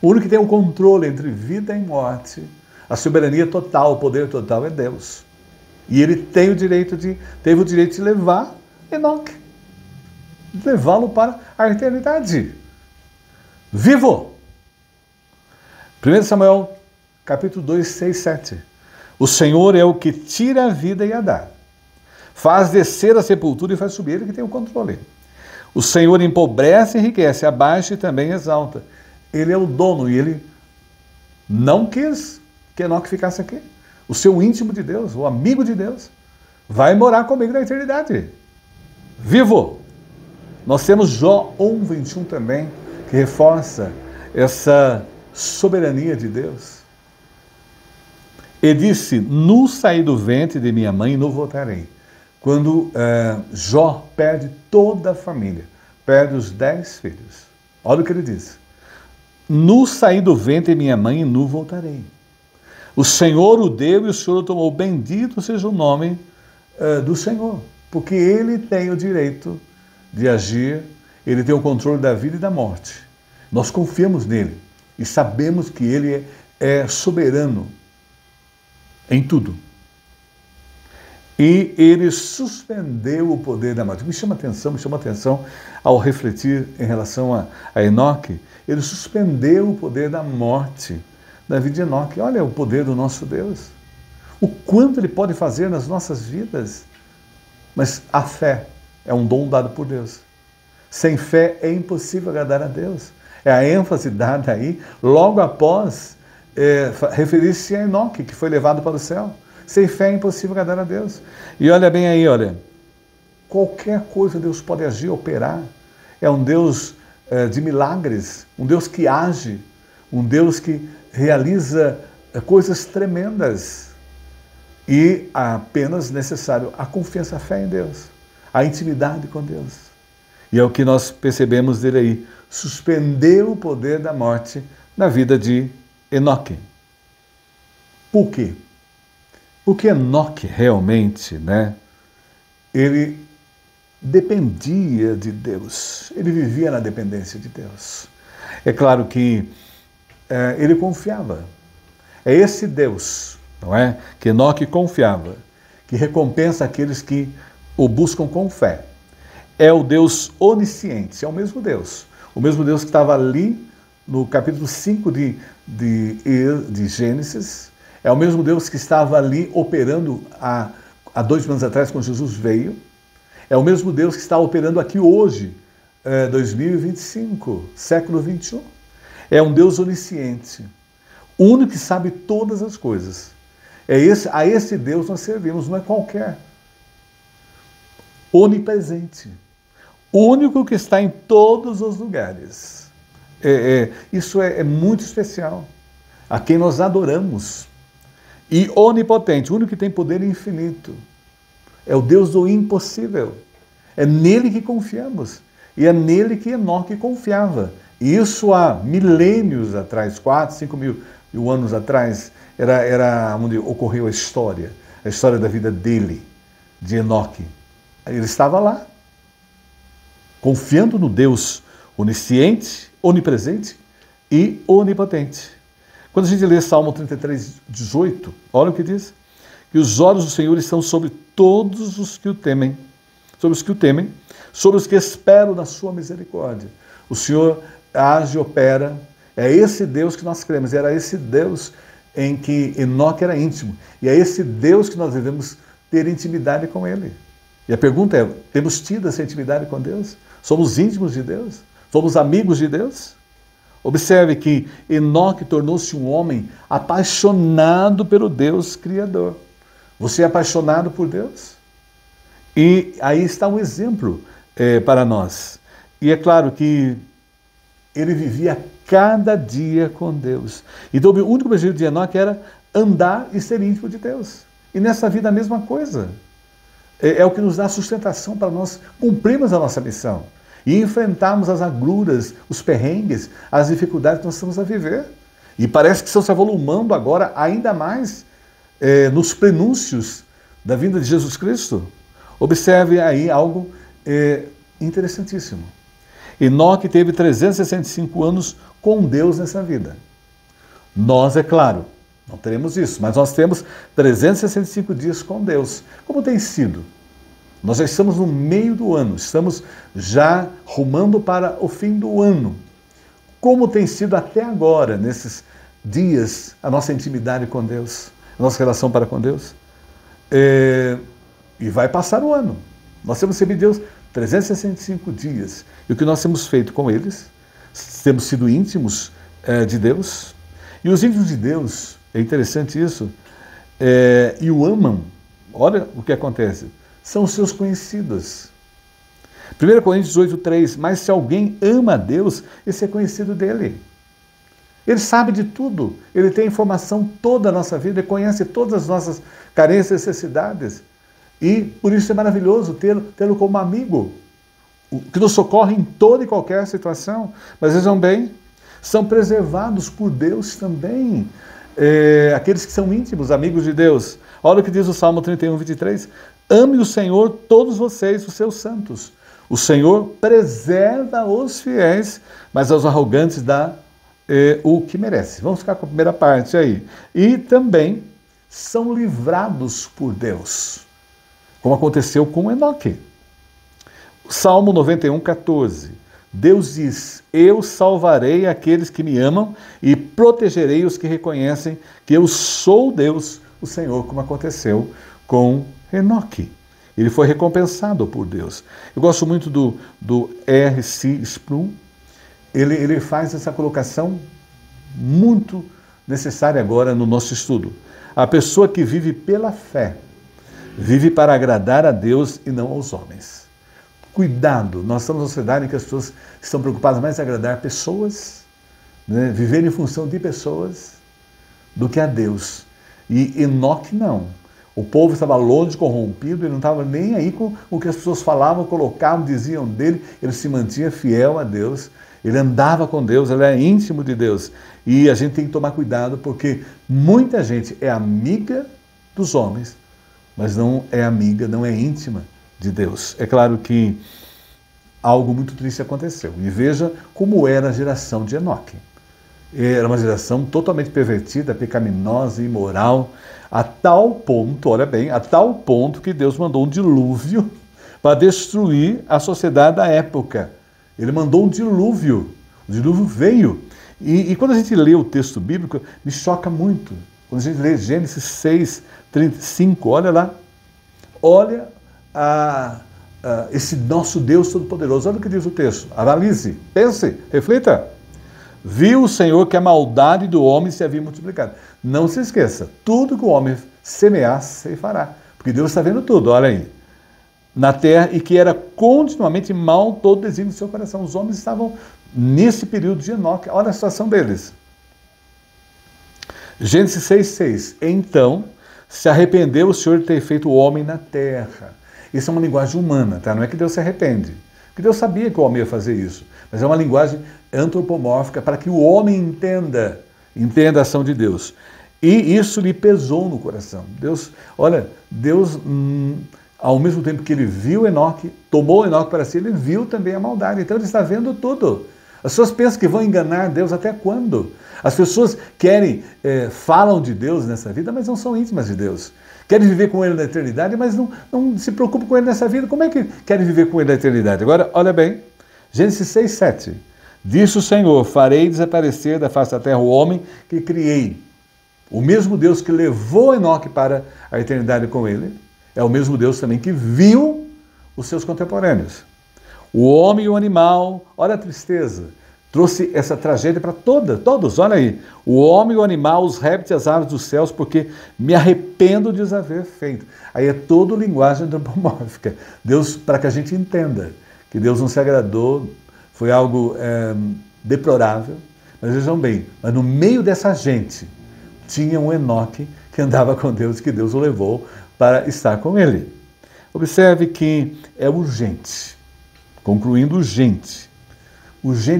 O único que tem o controle entre vida e morte, a soberania total, o poder total é Deus. E ele teve o direito de levar Enoque, levá-lo para a eternidade. Vivo! 1 Samuel, capítulo 2, 6, 7. O Senhor é o que tira a vida e a dá. Faz descer a sepultura e faz subir, ele que tem o controle. O Senhor empobrece e enriquece, abaixa e também exalta. Ele é o dono e ele não quis que Enoque ficasse aqui. O seu íntimo de Deus, o amigo de Deus, vai morar comigo na eternidade. Vivo! Nós temos Jó 1, 21 também, que reforça essa soberania de Deus. Ele disse, nu saí do ventre de minha mãe e nu voltarei. Quando Jó perde toda a família, perde os 10 filhos. Olha o que ele diz. Nu saí do ventre de minha mãe e nu voltarei. O Senhor o deu e o Senhor o tomou. Bendito seja o nome do Senhor, porque Ele tem o direito de agir, Ele tem o controle da vida e da morte. Nós confiamos nele e sabemos que Ele é soberano em tudo. E Ele suspendeu o poder da morte. Me chama atenção ao refletir em relação a Enoque. Ele suspendeu o poder da morte da vida de Enoque. Olha o poder do nosso Deus. O quanto Ele pode fazer nas nossas vidas. Mas a fé é um dom dado por Deus. Sem fé é impossível agradar a Deus. É a ênfase dada aí, logo após referir-se a Enoque, que foi levado para o céu. Sem fé é impossível agradar a Deus. E olha bem aí, olha. Qualquer coisa Deus pode agir, operar. É um Deus de milagres, um Deus que age, um Deus que realiza coisas tremendas. E apenas necessário a confiança, a fé em Deus, a intimidade com Deus. E é o que nós percebemos dele aí, suspendeu o poder da morte na vida de Enoque. Por quê? Porque Enoque realmente, ele dependia de Deus, ele vivia na dependência de Deus. É claro que ele confiava. É esse Deus, não é? Que Enoque confiava, que recompensa aqueles que o buscam com fé. É o Deus onisciente, é o mesmo Deus que estava ali no capítulo 5 de Gênesis, é o mesmo Deus que estava ali operando há 2 anos atrás, quando Jesus veio, é o mesmo Deus que está operando aqui hoje, 2025, século 21. É um Deus onisciente, o único que sabe todas as coisas. A esse Deus nós servimos, não é qualquer. Onipresente. O único que está em todos os lugares. Isso é muito especial. A quem nós adoramos. E onipotente, o único que tem poder infinito. É o Deus do impossível. É nele que confiamos. E é nele que Enoque confiava. E isso há milênios atrás, 4, 5 mil anos atrás, era onde ocorreu a história da vida dele, de Enoque. Ele estava lá, confiando no Deus onisciente, onipresente e onipotente. Quando a gente lê Salmo 33, 18, olha o que diz: que os olhos do Senhor estão sobre todos os que o temem, sobre os que esperam na sua misericórdia. O Senhor age e opera, é esse Deus que nós cremos, era esse Deus em que Enoque era íntimo, e é esse Deus que nós devemos ter intimidade com ele. E a pergunta é, temos tido essa intimidade com Deus? Somos íntimos de Deus? Somos amigos de Deus? Observe que Enoque tornou-se um homem apaixonado pelo Deus Criador. Você é apaixonado por Deus? E aí está um exemplo para nós. E é claro que ele vivia cada dia com Deus. Então o único objetivo de Enoque era andar e ser íntimo de Deus. E nessa vida a mesma coisa. É o que nos dá sustentação para nós cumprirmos a nossa missão e enfrentarmos as agruras, os perrengues, as dificuldades que nós estamos a viver. E parece que estão se avolumando agora ainda mais nos prenúncios da vinda de Jesus Cristo. Observe aí algo interessantíssimo. Enoque teve 365 anos com Deus nessa vida. Nós, é claro, não teremos isso, mas nós temos 365 dias com Deus. Como tem sido? Nós já estamos no meio do ano, estamos já rumando para o fim do ano. Como tem sido até agora, nesses dias, a nossa intimidade com Deus, a nossa relação para com Deus? E vai passar o ano. Nós temos recebido Deus 365 dias. E o que nós temos feito com eles? Temos sido íntimos de Deus. E os íntimos de Deus, é interessante isso, e o amam. Olha o que acontece. São os seus conhecidos. 1 Coríntios 8:3, mas se alguém ama a Deus, esse é conhecido dele. Ele sabe de tudo, ele tem informação toda a nossa vida, ele conhece todas as nossas carências e necessidades. E por isso é maravilhoso tê-lo como amigo, que nos socorre em toda e qualquer situação. Mas vejam bem, são preservados por Deus também, aqueles que são íntimos, amigos de Deus. Olha o que diz o Salmo 31:23. Ame o Senhor todos vocês, os seus santos. O Senhor preserva os fiéis, mas aos arrogantes dá o que merece. Vamos ficar com a primeira parte aí. E também são livrados por Deus, como aconteceu com Enoque. Salmo 91:14. Deus diz: eu salvarei aqueles que me amam e protegerei os que reconhecem que eu sou Deus, o Senhor, como aconteceu com Enoque. Ele foi recompensado por Deus. Eu gosto muito do R.C. Sproul. Ele faz essa colocação muito necessária agora no nosso estudo. A pessoa que vive pela fé, vive para agradar a Deus e não aos homens. Cuidado, nós estamos numa sociedade em que as pessoas estão preocupadas mais em agradar pessoas, né, viver em função de pessoas, do que a Deus. E Enoque não. O povo estava longe, corrompido, ele não estava nem aí com o que as pessoas falavam, colocavam, diziam dele, ele se mantinha fiel a Deus, ele andava com Deus, ele é íntimo de Deus. E a gente tem que tomar cuidado, porque muita gente é amiga dos homens, mas não é amiga, não é íntima de Deus. É claro que algo muito triste aconteceu. E veja como era a geração de Enoque. Era uma geração totalmente pervertida, pecaminosa, imoral, a tal ponto, olha bem, a tal ponto que Deus mandou um dilúvio para destruir a sociedade da época. Ele mandou um dilúvio, o dilúvio veio. E quando a gente lê o texto bíblico, me choca muito. Quando a gente lê Gênesis 6, 35, olha lá, olha esse nosso Deus Todo-Poderoso. Olha o que diz o texto. Analise, pense, reflita. Viu o Senhor que a maldade do homem se havia multiplicado. Não se esqueça, tudo que o homem semear, ceifará. Porque Deus está vendo tudo, olha aí. Na terra, e que era continuamente mal todo desígnio do seu coração. Os homens estavam nesse período de Enoque. Olha a situação deles. Gênesis 6,6. Então se arrependeu o Senhor de ter feito o homem na terra. Isso é uma linguagem humana, tá? Não é que Deus se arrepende. Porque Deus sabia que o homem ia fazer isso. Mas é uma linguagem antropomórfica para que o homem entenda a ação de Deus. E isso lhe pesou no coração. Deus, olha, Deus, ao mesmo tempo que ele viu Enoque, tomou Enoque para si, ele viu também a maldade. Então ele está vendo tudo. As pessoas pensam que vão enganar Deus até quando? As pessoas falam de Deus nessa vida, mas não são íntimas de Deus. Querem viver com Ele na eternidade, mas não se preocupam com Ele nessa vida. Como é que querem viver com Ele na eternidade? Agora, olha bem, Gênesis 6, 7. Disse o Senhor, farei desaparecer da face da terra o homem que criei. O mesmo Deus que levou Enoque para a eternidade com Ele, é o mesmo Deus também que viu os seus contemporâneos. O homem e o animal, olha a tristeza, trouxe essa tragédia para todos, olha aí. O homem e o animal, os répteis e as aves dos céus, porque me arrependo de os haver feito. Aí é toda linguagem antropomórfica. Deus, para que a gente entenda que Deus não se agradou, foi algo deplorável. Mas vejam bem, mas no meio dessa gente tinha um Enoque que andava com Deus, que Deus o levou para estar com ele. Observe que é urgente. Concluindo, urgente,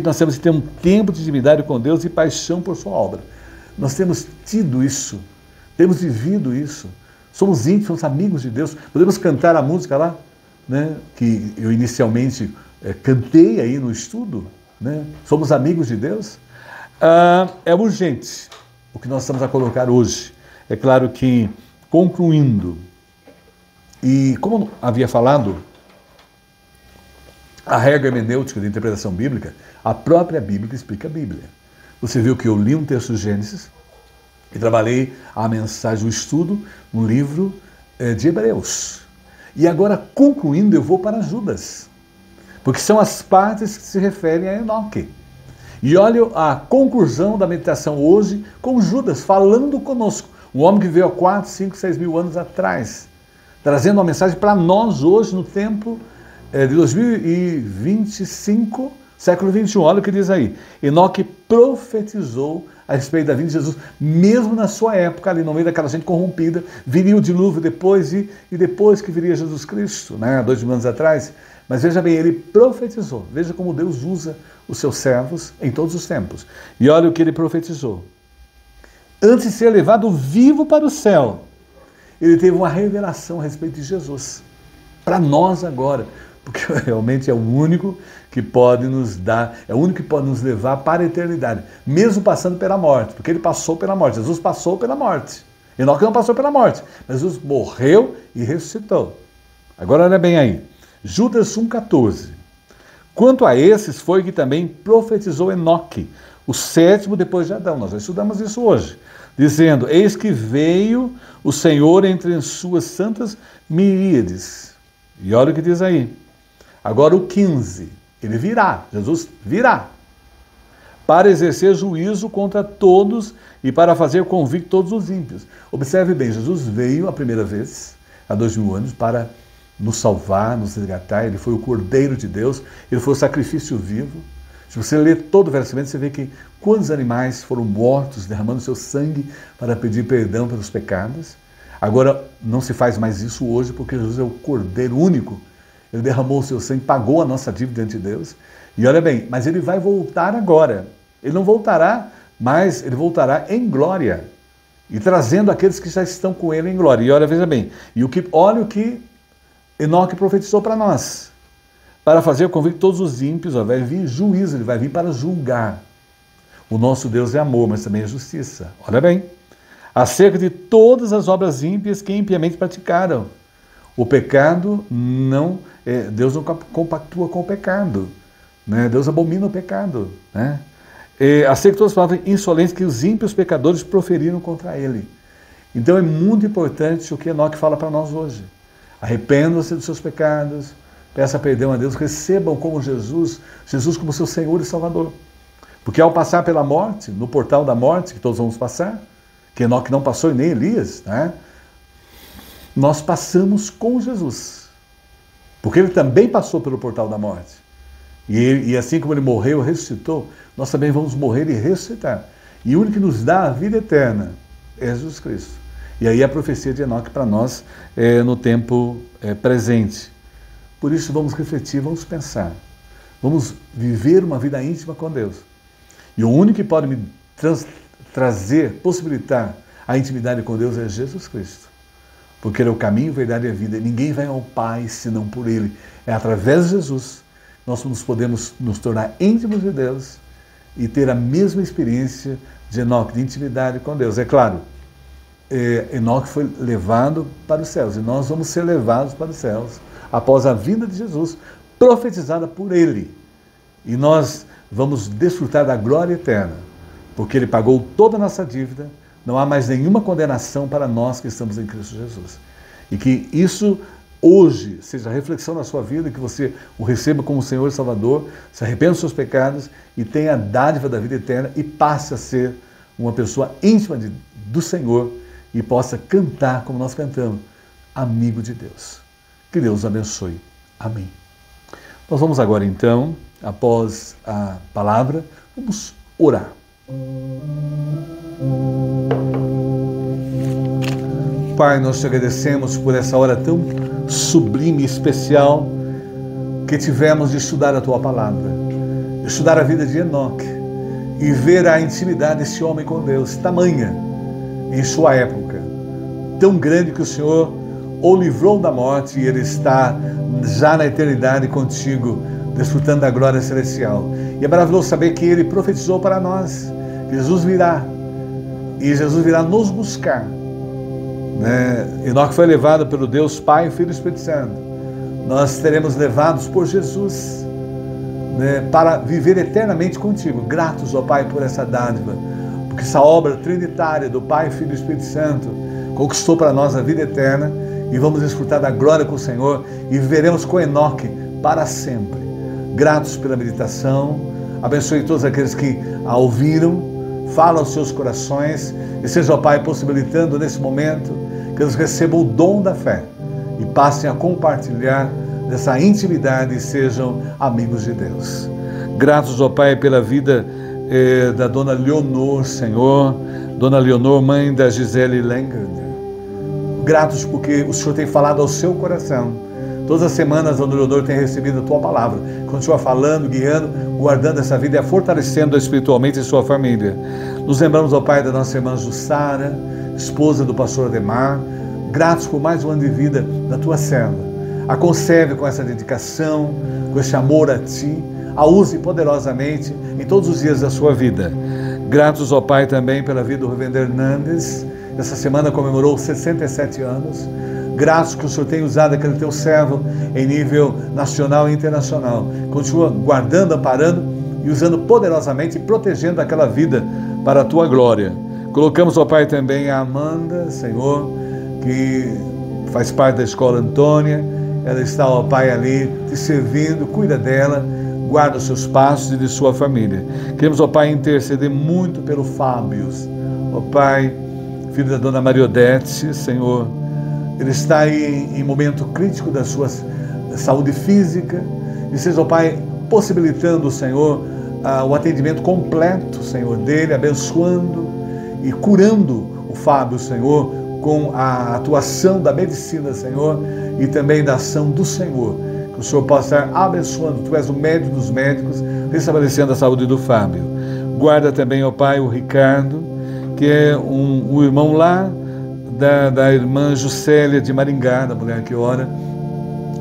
nós temos que ter um tempo de intimidade com Deus e paixão por sua obra. Nós temos tido isso, temos vivido isso, somos íntimos, somos amigos de Deus, podemos cantar a música lá, né, que eu inicialmente cantei aí no estudo, né, somos amigos de Deus. É urgente o que nós estamos a colocar hoje. É claro que, concluindo, e como havia falado, a regra hermenêutica da interpretação bíblica, a própria Bíblia explica a Bíblia. Você viu que eu li um texto de Gênesis e trabalhei a mensagem, o estudo, no livro de Hebreus. E agora, concluindo, eu vou para Judas, porque são as partes que se referem a Enoque. E olha a conclusão da meditação hoje com Judas, falando conosco. Um homem que veio há 4, 5, 6 mil anos atrás, trazendo uma mensagem para nós hoje, no tempo de 2025, século 21, olha o que diz aí. Enoque profetizou a respeito da vinda de Jesus, mesmo na sua época, ali no meio daquela gente corrompida, viria o dilúvio depois, e depois que viria Jesus Cristo, né, há 2 mil anos atrás. Mas veja bem, ele profetizou. Veja como Deus usa os seus servos em todos os tempos. E olha o que ele profetizou. Antes de ser levado vivo para o céu, ele teve uma revelação a respeito de Jesus. Para nós agora. Porque realmente é o único que pode nos dar, é o único que pode nos levar para a eternidade, mesmo passando pela morte, porque ele passou pela morte, Jesus passou pela morte. Enoque não passou pela morte, mas Jesus morreu e ressuscitou. Agora olha bem aí, Judas 1,14. Quanto a esses foi que também profetizou Enoque, o 7º depois de Adão. Nós já estudamos isso hoje, dizendo, eis que veio o Senhor entre as suas santas miríades. E olha o que diz aí. Agora o 15, ele virá, Jesus virá, para exercer juízo contra todos e para fazer convicto todos os ímpios. Observe bem, Jesus veio a primeira vez, há 2 mil anos, para nos salvar, nos resgatar. Ele foi o Cordeiro de Deus, ele foi o sacrifício vivo. Se você ler todo o Velho Testamento, você vê que quantos animais foram mortos, derramando seu sangue para pedir perdão pelos pecados. Agora, não se faz mais isso hoje, porque Jesus é o Cordeiro único. Ele derramou o seu sangue, pagou a nossa dívida diante de Deus. E olha bem, mas ele vai voltar agora. Ele não voltará, mas ele voltará em glória. E trazendo aqueles que já estão com ele em glória. E olha, veja bem, olha o que Enoque profetizou para nós. Para fazer com que todos os ímpios, vai vir juízo, ele vai vir para julgar. O nosso Deus é amor, mas também é justiça. Olha bem, acerca de todas as obras ímpias que impiamente praticaram. O pecado não, Deus não compactua com o pecado, né? Deus abomina o pecado, né? Acerca de todas as palavras insolentes que os ímpios pecadores proferiram contra ele. Então é muito importante o que Enoque fala para nós hoje. Arrependam-se dos seus pecados, peça perdão a Deus, recebam como Jesus como seu Senhor e Salvador. Porque ao passar pela morte, no portal da morte, que todos vamos passar, que Enoque não passou e nem Elias, né? Nós passamos com Jesus. Porque ele também passou pelo portal da morte. E assim como ele morreu e ressuscitou, nós também vamos morrer e ressuscitar. E o único que nos dá a vida eterna é Jesus Cristo. E aí a profecia de Enoque para nós no tempo presente. Por isso vamos refletir, vamos pensar. Vamos viver uma vida íntima com Deus. E o único que pode me possibilitar a intimidade com Deus é Jesus Cristo. Porque Ele é o caminho, a verdade e a vida. Ninguém vai ao Pai senão por Ele. É através de Jesus nós podemos nos tornar íntimos de Deus e ter a mesma experiência de Enoque, de intimidade com Deus. É claro, Enoque foi levado para os céus e nós vamos ser levados para os céus após a vinda de Jesus, profetizada por Ele. E nós vamos desfrutar da glória eterna, porque Ele pagou toda a nossa dívida. Não há mais nenhuma condenação para nós que estamos em Cristo Jesus. E que isso hoje seja a reflexão na sua vida, que você o receba como Senhor e Salvador, se arrependa dos seus pecados e tenha a dádiva da vida eterna e passe a ser uma pessoa íntima do Senhor e possa cantar como nós cantamos, amigo de Deus. Que Deus abençoe. Amém. Nós vamos agora então, após a palavra, vamos orar. Pai, nós te agradecemos por essa hora tão sublime e especial que tivemos de estudar a Tua Palavra, de estudar a vida de Enoque e ver a intimidade desse homem com Deus, tamanha em sua época, tão grande que o Senhor o livrou da morte e ele está já na eternidade contigo, desfrutando da glória celestial. E é maravilhoso saber que ele profetizou para nós, que Jesus virá, e Jesus virá nos buscar. Enoque foi levado pelo Deus Pai, Filho e Espírito Santo. Nós seremos levados por Jesus para viver eternamente contigo. Gratos, ó Pai, por essa dádiva, porque essa obra trinitária do Pai, Filho e Espírito Santo conquistou para nós a vida eterna e vamos desfrutar da glória com o Senhor e viveremos com Enoque para sempre. Gratos pela meditação, abençoe todos aqueles que a ouviram. Fala aos seus corações e seja, ó Pai, possibilitando nesse momento que eles recebam o dom da fé e passem a compartilhar dessa intimidade e sejam amigos de Deus. Gratos, ó Pai, pela vida da Dona Leonor, Senhor, Dona Leonor, mãe da Gisele Langer. Gratos porque o Senhor tem falado ao seu coração. Todas as semanas, Dona Leonor tem recebido a Tua Palavra. Continua falando, guiando, guardando essa vida e a fortalecendo espiritualmente sua família. Nos lembramos, ó Pai, da nossa irmã Jussara, esposa do pastor Ademar. Gratos por mais um ano de vida da Tua serva. A conserve com essa dedicação, com esse amor a Ti. A use poderosamente em todos os dias da sua vida. Gratos, ó Pai, também pela vida do Reverendo Hernandes. Essa semana comemorou 67 anos. Graças que o Senhor tem usado aquele Teu servo em nível nacional e internacional. Continua guardando, amparando e usando poderosamente e protegendo aquela vida para a Tua glória. Colocamos, ó Pai, também a Amanda, Senhor, que faz parte da Escola Antônia. Ela está, ó Pai, ali te servindo, cuida dela, guarda os seus passos e de sua família. Queremos, ó Pai, interceder muito pelo Fábio, ó Pai, filho da Dona Mariodete, Senhor. ele está aí em momento crítico da sua saúde física, e seja, ó Pai, possibilitando, Senhor, o atendimento completo, Senhor, dele, abençoando e curando o Fábio, Senhor, com a atuação da medicina, Senhor, e também da ação do Senhor. Que o Senhor possa estar abençoando, Tu és o médico dos médicos, restabelecendo a saúde do Fábio. Guarda também, ó Pai, o Ricardo, que é um irmão lá da irmã Juscelia de Maringá, da mulher que ora.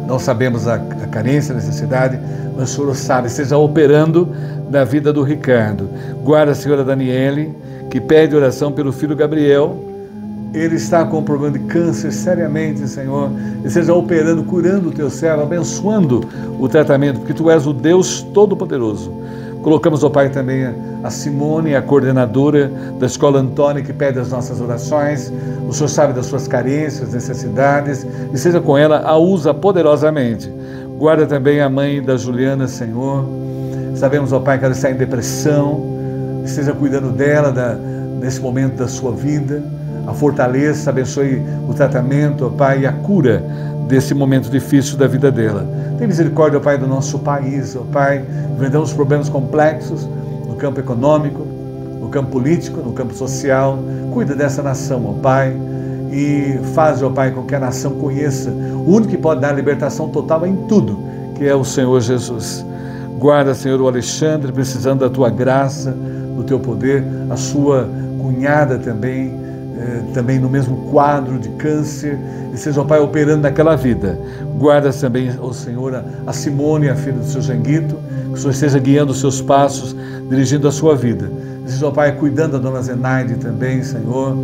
Nós sabemos a carência, a necessidade, mas o Senhor sabe, esteja operando na vida do Ricardo. Guarda a senhora Daniele, que pede oração pelo filho Gabriel. Ele está com um problema de câncer seriamente, Senhor. Esteja operando, curando o teu servo, abençoando o tratamento, porque Tu és o Deus Todo-Poderoso. Colocamos, ó Pai, também a Simone, a coordenadora da Escola Antônia, que pede as nossas orações. O Senhor sabe das suas carências, necessidades, e seja com ela, a usa poderosamente. Guarda também a mãe da Juliana, Senhor. Sabemos, ó Pai, que ela está em depressão. Esteja cuidando dela nesse momento da sua vida. A fortaleça, abençoe o tratamento, ó Pai, e a cura desse momento difícil da vida dela. Tem misericórdia, ó Pai, do nosso país, ó Pai. Enfrentamos problemas complexos no campo econômico, no campo político, no campo social. Cuida dessa nação, ó Pai, e faz, ó Pai, com que a nação conheça o único que pode dar libertação total em tudo, que é o Senhor Jesus. Guarda, Senhor, o Alexandre, precisando da Tua graça, do Teu poder, a sua cunhada também no mesmo quadro de câncer, e seja, ó Pai, operando naquela vida. Guarda também, ó Senhor, a Simone, a filha do seu Janguito, que o Senhor esteja guiando os seus passos, dirigindo a sua vida. Seja, ó Pai, cuidando da dona Zenaide também, Senhor,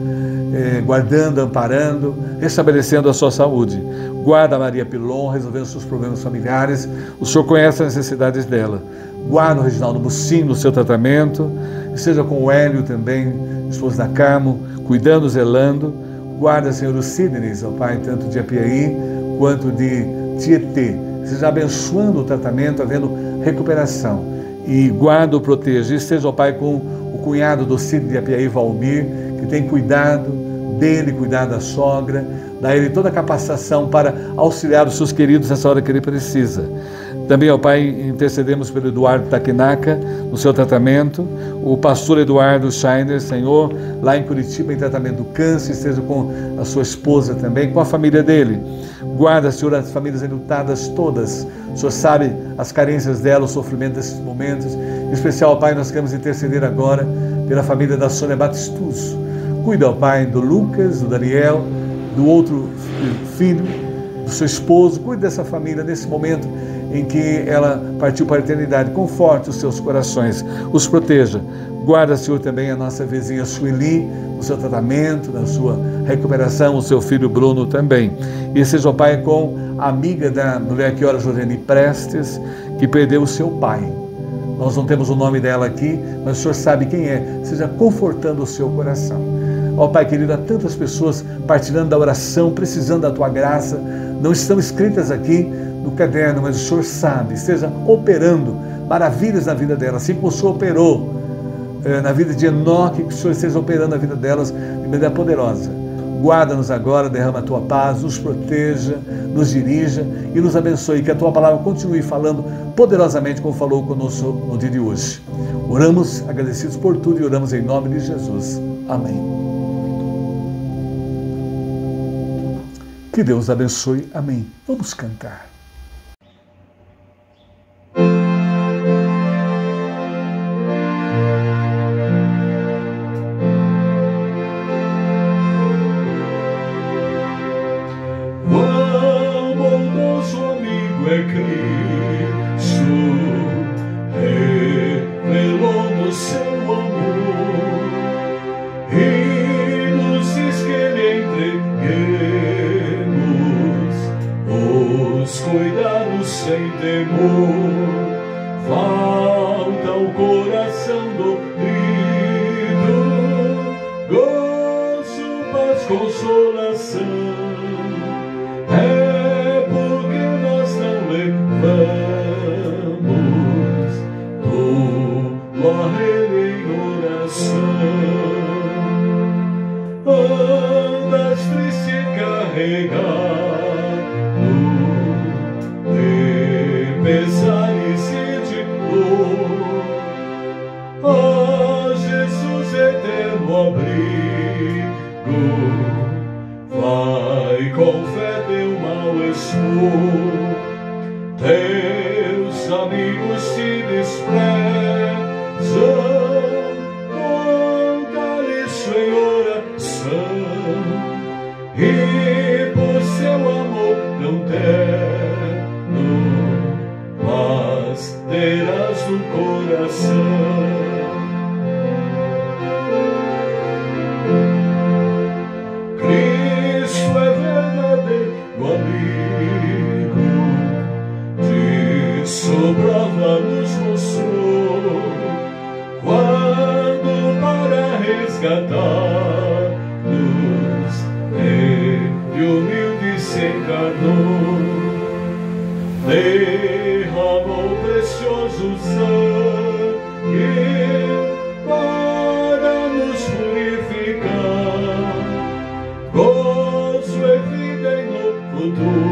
guardando, amparando, restabelecendo a sua saúde. Guarda a Maria Pilon, resolvendo os seus problemas familiares. O Senhor conhece as necessidades dela. Guarda o Reginaldo Bucim no seu tratamento, e seja com o Hélio também, esposo da Carmo, cuidando, zelando. Guarda, Senhor, os Sidneys, ó Pai, tanto de Apiaí quanto de Tietê. Seja abençoando o tratamento, havendo recuperação. E guarda o proteja. E seja, ó Pai, com o cunhado do Sidney de Apiaí, Valmir, que tem cuidado dele, cuidado da sogra, dá a ele toda a capacitação para auxiliar os seus queridos nessa hora que ele precisa. Também, ó Pai, intercedemos pelo Eduardo Taquinaca no seu tratamento, o pastor Eduardo Scheiner, Senhor, lá em Curitiba, em tratamento do câncer, esteja com a sua esposa também, com a família dele. Guarda, Senhor, as famílias enlutadas todas. O Senhor sabe as carências dela, o sofrimento desses momentos. Em especial, ó Pai, nós queremos interceder agora pela família da Sônia Batistuso. Cuida, ó Pai, do Lucas, do Daniel, do outro filho, do seu esposo. Cuida dessa família nesse momento em que ela partiu para a eternidade. Conforte os seus corações, os proteja. Guarda, Senhor, também a nossa vizinha Sueli, no seu tratamento, na sua recuperação, o seu filho Bruno também. E seja, ó Pai, com a amiga da mulher que ora, Jordane Prestes, que perdeu o seu pai. Nós não temos o nome dela aqui, mas o Senhor sabe quem é. Seja confortando o seu coração. Ó Pai querido, há tantas pessoas partilhando da oração, precisando da Tua graça, não estão escritas aqui no caderno, mas o Senhor sabe, esteja operando maravilhas na vida delas, assim como o Senhor operou na vida de Enoque, que o Senhor esteja operando na vida delas de maneira poderosa. Guarda-nos agora, derrama a Tua paz, nos proteja, nos dirija e nos abençoe, que a Tua palavra continue falando poderosamente como falou conosco no dia de hoje. Oramos agradecidos por tudo e oramos em nome de Jesus. Amém. Que Deus abençoe. Amém. Vamos cantar. Quão bondoso amigo é Cristo, revelou-nos seu amor e nos diz que Ele entreguemos os cuidados sem temor. Falta o coração dolido, gozo, paz, consolação. É porque nós não levamos tudo a Ele em oração. Andas triste e carregado de pesares e de dor. Ah, Jesus, eterno abrigo, vai com fé teu mal expor. Teus amigos te desprezam, conta-lhes em oração, e por seu amor tão terno, paz terás no coração. Cristo é verdadeiro amigo, sua prova nos mostrou, quando para resgatar-nos ele humilde se encarnou, derramou precioso sangue para nos purificar, gozo e vida em novo futuro.